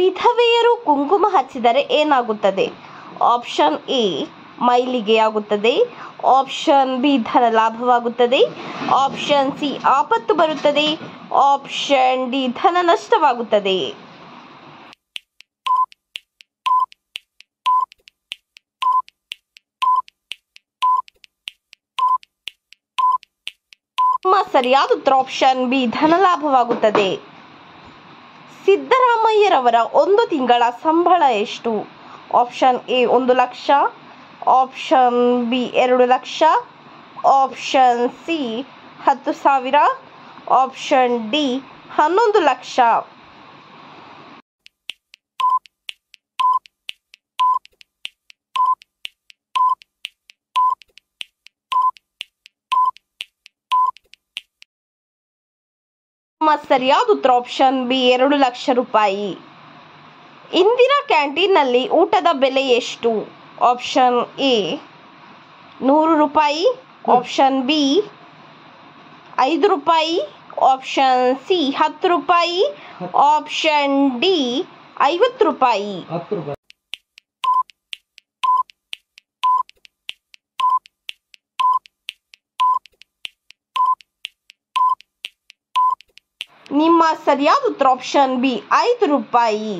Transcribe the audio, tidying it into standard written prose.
ವಿಧವೆಯರು ಕುಂಕುಮ ಹಚ್ಚಿದರೆ ಏನಾಗುತ್ತದೆ? ಆಪ್ಷನ್ ಎ ಮೈಲಿಗೆ ಆಗುತ್ತದೆ, ಆಪ್ಷನ್ ಬಿ ಧನ ಲಾಭವಾಗುತ್ತದೆ, ಆಪ್ಷನ್ ಸಿ ಆಪತ್ತು ಬರುತ್ತದೆ, ಆಪ್ಷನ್ ಡಿ ಧನ ನಷ್ಟವಾಗುತ್ತದೆ. ನಿಮ್ಮ ಸರಿಯಾದ ಉತ್ತರ ಆಪ್ಷನ್ ಬಿ ಧನ ಲಾಭವಾಗುತ್ತದೆ. ಸಿದ್ದರಾಮಯ್ಯರವರ ಒಂದು ತಿಂಗಳ ಸಂಬಳ ಎಷ್ಟು? Option A 1 lakh, option B 2 lakh, option C 10,000, option D 11 lakh. ನಿಮ್ಮ ಸರಿಯಾದ ಉತ್ತರ ಆಪ್ಷನ್ ಬಿ 2 ಲಕ್ಷ ರೂಪಾಯಿ. ಇಂದಿರಾ ಕ್ಯಾಂಟೀನ್ನಲ್ಲಿ ಊಟದ ಬೆಲೆ ಎಷ್ಟು? ಆಪ್ಷನ್ ಎ 100 ರೂಪಾಯಿ, ಆಪ್ಷನ್ ಬಿ 5 ರೂಪಾಯಿ, ಆಪ್ಷನ್ ಸಿ 10 ರೂಪಾಯಿ, ಆಪ್ಷನ್ ಡಿ 50 ರೂಪಾಯಿ. ನಿಮ್ಮ ಸರಿಯಾದ ಉತ್ತರ ಆಪ್ಷನ್ ಬಿ 5 ರೂಪಾಯಿ.